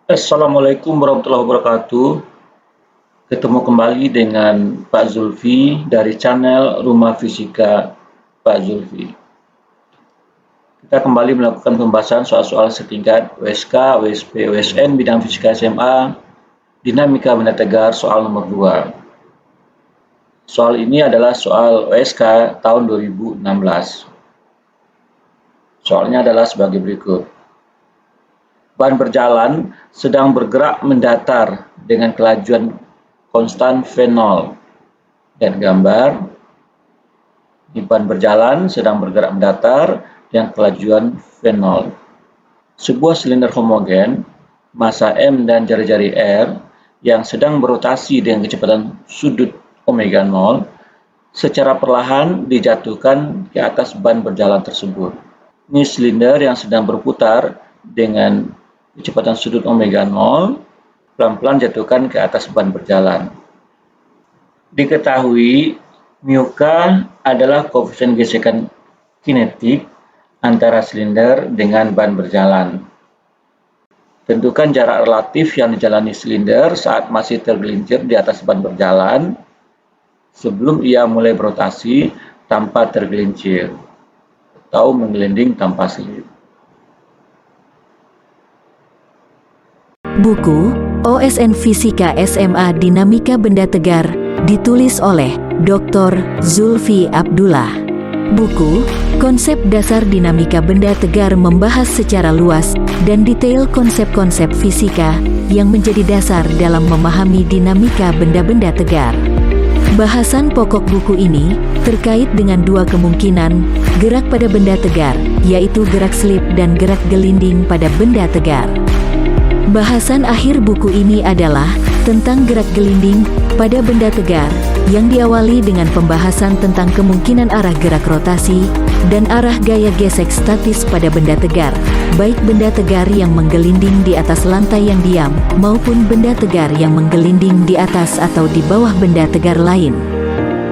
Assalamualaikum warahmatullahi wabarakatuh. Ketemu kembali dengan Pak Zulfi dari channel Rumah Fisika Pak Zulfi. Kita kembali melakukan pembahasan soal-soal setingkat USK, USP, USN bidang fisika SMA, dinamika benda tegar soal nomor 2. Soal ini adalah soal USK tahun 2016. Soalnya adalah sebagai berikut. Ban berjalan sedang bergerak mendatar dengan kelajuan konstan V0 dan gambar ban berjalan sedang bergerak mendatar dengan kelajuan V0. Sebuah silinder homogen massa M dan jari-jari R yang sedang berotasi dengan kecepatan sudut omega 0 secara perlahan dijatuhkan ke atas ban berjalan tersebut. Ini silinder yang sedang berputar dengan kecepatan sudut omega 0 pelan-pelan jatuhkan ke atas ban berjalan. Diketahui μk adalah koefisien gesekan kinetik antara silinder dengan ban berjalan. Tentukan jarak relatif yang dijalani silinder saat masih tergelincir di atas ban berjalan sebelum ia mulai berotasi tanpa tergelincir atau menggelinding tanpa selip. Buku OSN Fisika SMA Dinamika Benda Tegar ditulis oleh Dr. Zulfi Abdullah. Buku Konsep Dasar Dinamika Benda Tegar membahas secara luas dan detail konsep-konsep fisika yang menjadi dasar dalam memahami dinamika benda-benda tegar. Bahasan pokok buku ini terkait dengan dua kemungkinan gerak pada benda tegar, yaitu gerak selip dan gerak gelinding pada benda tegar. Bahasan akhir buku ini adalah tentang gerak gelinding pada benda tegar, yang diawali dengan pembahasan tentang kemungkinan arah gerak rotasi dan arah gaya gesek statis pada benda tegar, baik benda tegar yang menggelinding di atas lantai yang diam, maupun benda tegar yang menggelinding di atas atau di bawah benda tegar lain.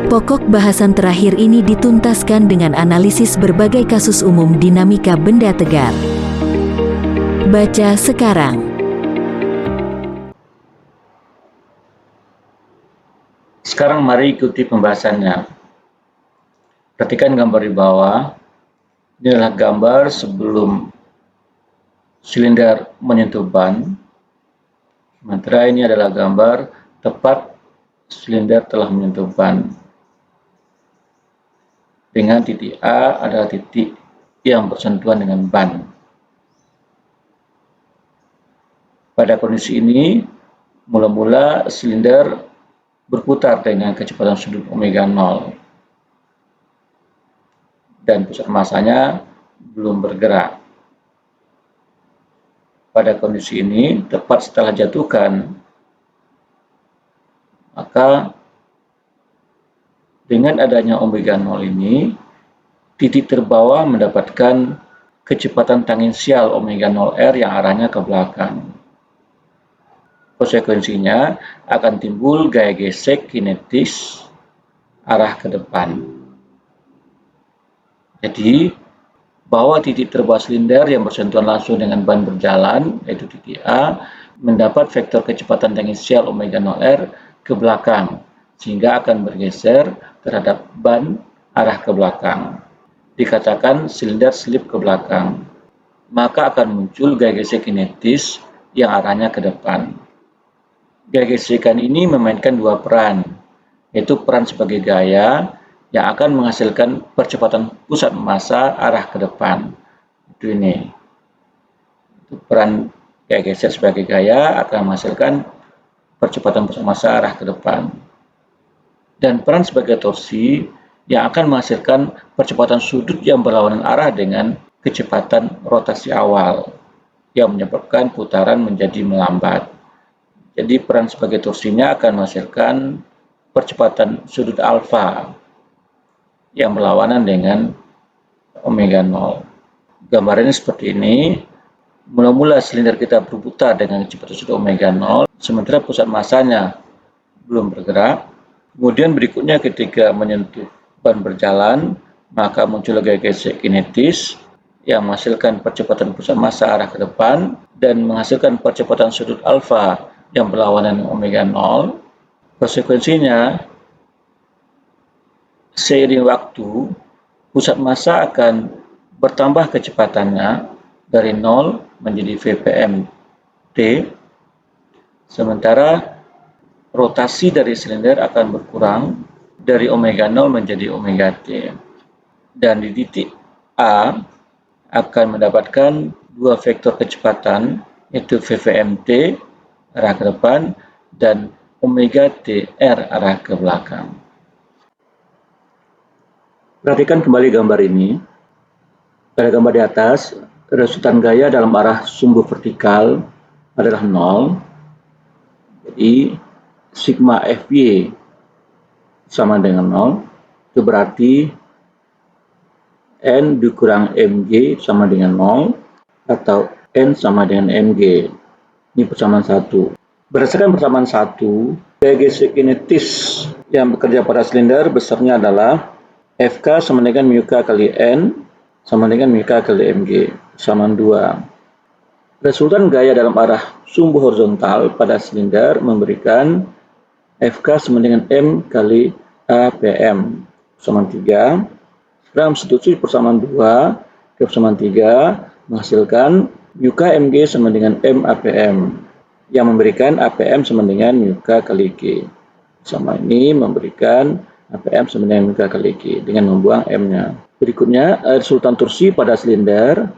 Pokok bahasan terakhir ini dituntaskan dengan analisis berbagai kasus umum dinamika benda tegar. Baca sekarang. Sekarang mari ikuti pembahasannya. Perhatikan gambar di bawah. Ini adalah gambar sebelum silinder menyentuh ban. Sementara ini adalah gambar tepat silinder telah menyentuh ban. Dengan titik A adalah titik yang bersentuhan dengan ban. Pada kondisi ini, mula-mula silinder berputar dengan kecepatan sudut omega 0 dan pusat massanya belum bergerak. Pada kondisi ini, tepat setelah jatuhkan, maka dengan adanya omega 0 ini, titik terbawah mendapatkan kecepatan tangensial omega 0R yang arahnya ke belakang. Konsekuensinya akan timbul gaya gesek kinetis arah ke depan. Jadi, bahwa titik terbawah silinder yang bersentuhan langsung dengan ban berjalan, yaitu titik A, mendapat vektor kecepatan tangensial omega 0R ke belakang, sehingga akan bergeser terhadap ban arah ke belakang. Dikatakan silinder selip ke belakang, maka akan muncul gaya gesek kinetis yang arahnya ke depan. Gaya gesekan ini memainkan dua peran, yaitu peran sebagai gaya yang akan menghasilkan percepatan pusat massa arah ke depan. Itu ini. Itu peran gaya gesek sebagai gaya akan menghasilkan percepatan pusat massa arah ke depan. Dan peran sebagai torsi yang akan menghasilkan percepatan sudut yang berlawanan arah dengan kecepatan rotasi awal, yang menyebabkan putaran menjadi melambat. Jadi peran sebagai torsinya akan menghasilkan percepatan sudut alfa yang berlawanan dengan omega 0. Gambarannya seperti ini. Mula-mula silinder kita berputar dengan kecepatan sudut omega 0, sementara pusat massanya belum bergerak. Kemudian berikutnya ketika menyentuh ban berjalan, maka muncul gaya gesek kinetis yang menghasilkan percepatan pusat massa arah ke depan dan menghasilkan percepatan sudut alfa yang berlawanan dengan omega 0. Konsekuensinya, seiring waktu, pusat massa akan bertambah kecepatannya dari 0 menjadi VPM T, sementara rotasi dari silinder akan berkurang dari omega 0 menjadi omega T. Dan di titik A akan mendapatkan dua vektor kecepatan, yaitu VVM T arah ke depan dan omega T R arah ke belakang. Perhatikan kembali gambar ini. Pada gambar di atas, resultan gaya dalam arah sumbu vertikal adalah 0. Jadi, sigma Fy sama dengan 0. Itu berarti N dikurang Mg sama dengan 0 atau N sama dengan Mg. Ini persamaan 1. Berdasarkan persamaan 1, gaya gesek kinetis yang bekerja pada silinder besarnya adalah Fk sama dengan mu K kali N sama dengan mu K kali Mg, persamaan 2. Resultan gaya dalam arah sumbu horizontal pada silinder memberikan Fk sama dengan M kali APM, persamaan 3. Sekarang substitusi persamaan 2 ke persamaan 3 menghasilkan mu K Mg sama dengan M APM, yang memberikan APM sama dengan mu K kali G. Sama ini memberikan APM sama dengan mu K kali G dengan membuang M-nya. Berikutnya, resultan torsi pada silinder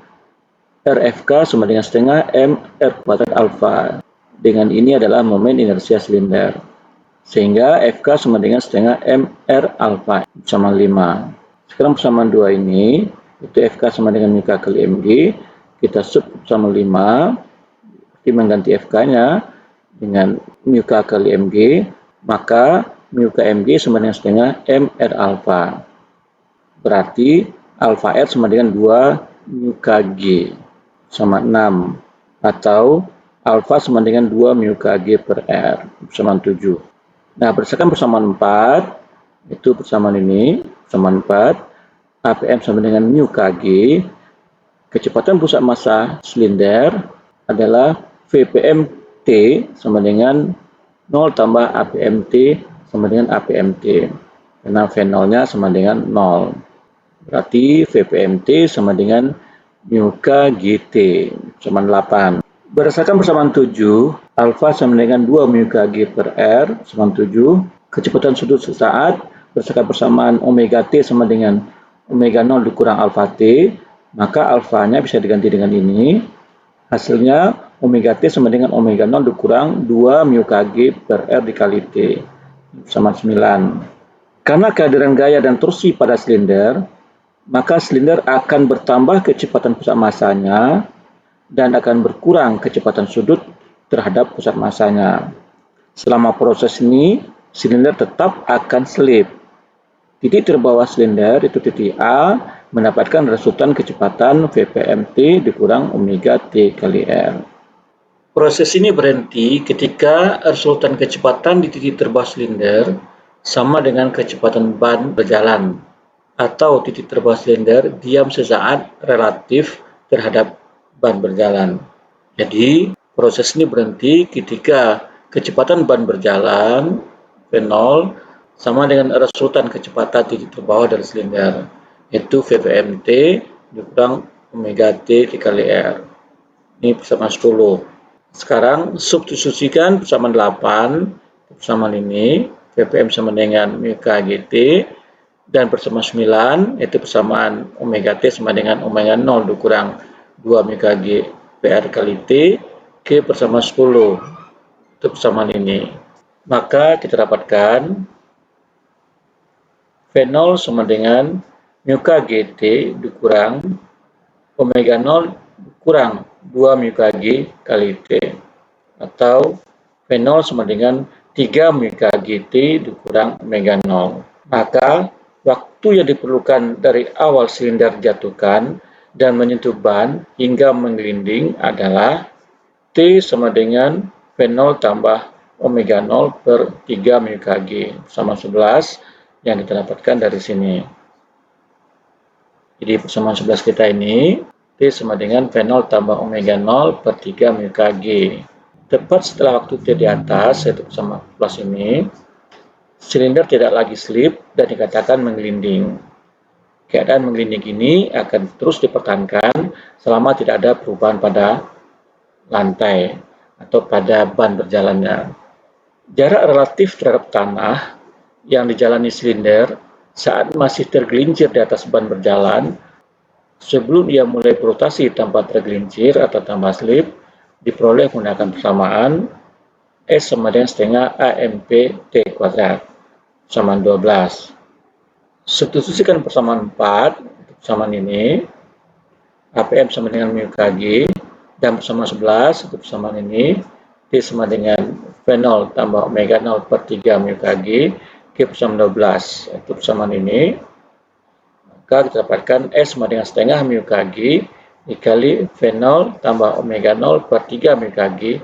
RFK sama dengan setengah M R kuadrat alfa. Dengan ini adalah momen inersia silinder. Sehingga FK sama dengan setengah M R alfa sama 5. Sekarang persamaan 2 ini, itu FK sama dengan mu K kali Mg. Kita sub sama 5, mengganti FK-nya dengan mu K kali Mg, maka mu K Mg sama dengan setengah M R alfa. Berarti alfa R sama dengan 2 mu Kg sama 6, atau alfa sama dengan 2 mu Kg per R sama 7. Nah, berdasarkan persamaan 4, itu persamaan ini, persamaan 4, APM sama dengan mu Kg, kecepatan pusat massa silinder adalah VPM T sama dengan 0 tambah APM T sama dengan APM T, karena V0-nya sama dengan 0. Berarti VPM T sama dengan mu K GT sama 8. Berdasarkan persamaan 7, alfa sama dengan 2 mu Kg per R sama 7. Kecepatan sudut sesaat berdasarkan persamaan omega T sama dengan omega 0 dikurang alfa T, maka alfanya bisa diganti dengan ini. Hasilnya omega T sama dengan omega 0 dikurang 2 mu Kg per R dikali T sama 9. Karena kehadiran gaya dan torsi pada silinder, maka silinder akan bertambah kecepatan pusat massanya dan akan berkurang kecepatan sudut terhadap pusat massanya. Selama proses ini, silinder tetap akan selip. Titik terbawah silinder, itu titik A, mendapatkan resultan kecepatan VPM T dikurang omega T kali R. Proses ini berhenti ketika resultan kecepatan di titik terbawah silinder sama dengan kecepatan ban berjalan, atau titik terbawah silinder diam sesaat relatif terhadap ban berjalan. Jadi, proses ini berhenti ketika kecepatan ban berjalan V0 sama dengan resultan kecepatan titik terbawah dari silinder, yaitu VPM T dikurang omega T dikali R. Ini persamaan 10. Sekarang substitusikan persamaan 8, persamaan ini, VPM sama dengan mu K GT, dan persamaan 9, yaitu persamaan omega T sama dengan omega 0 dikurang 2 mu Kg PR kali T, ke persamaan 10, itu persamaan ini. Maka kita dapatkan V0 sama dengan mu K GT dikurang omega 0 dikurang 2 mu Kg kali T, atau V0 sama dengan 3 mu Kg T dikurang omega 0. Maka waktu yang diperlukan dari awal silinder dijatuhkan dan menyentuh ban hingga menggelinding adalah T sama dengan V0 tambah omega 0 per 3 mu Kg sama 11 yang kita dapatkan dari sini. Jadi persamaan 11 kita ini T sama dengan V0 tambah omega 0 per 3 mu Kg. Tepat setelah waktu T di atas, yaitu bersama plus ini, silinder tidak lagi slip dan dikatakan menggelinding. Keadaan menggelinding ini akan terus dipertahankan selama tidak ada perubahan pada lantai atau pada ban berjalannya. Jarak relatif terhadap tanah yang dijalani silinder saat masih tergelincir di atas ban berjalan sebelum ia mulai berotasi tanpa tergelincir atau tanpa slip diperoleh menggunakan persamaan S sama dengan setengah AMP T kuadrat sama 12. Substitusikan persamaan 4, persamaan ini, APM sama dengan mu Kg, dan persamaan 11, itu persamaan ini, T sama dengan V0 tambah omega 0 per 3 mu Kg, Q persamaan 12, itu persamaan ini, maka kita dapatkan S sama dengan setengah mu Kg dikali V0 tambah omega 0 per 3 mu Kg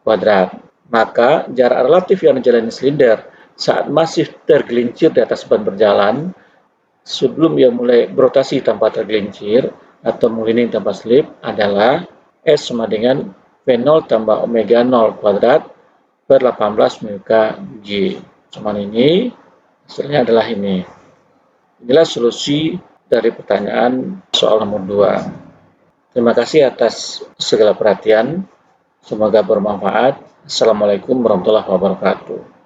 kuadrat. Maka jarak relatif yang dijalani silinder saat masih tergelincir di atas ban berjalan sebelum ia mulai berotasi tanpa tergelincir atau menggelinding tanpa slip adalah S sama dengan V0 tambah omega 0 kuadrat per 18 mu Kg. Sama ini, hasilnya adalah ini. Inilah solusi dari pertanyaan soal nomor 2. Terima kasih atas segala perhatian. Semoga bermanfaat. Assalamualaikum warahmatullahi wabarakatuh.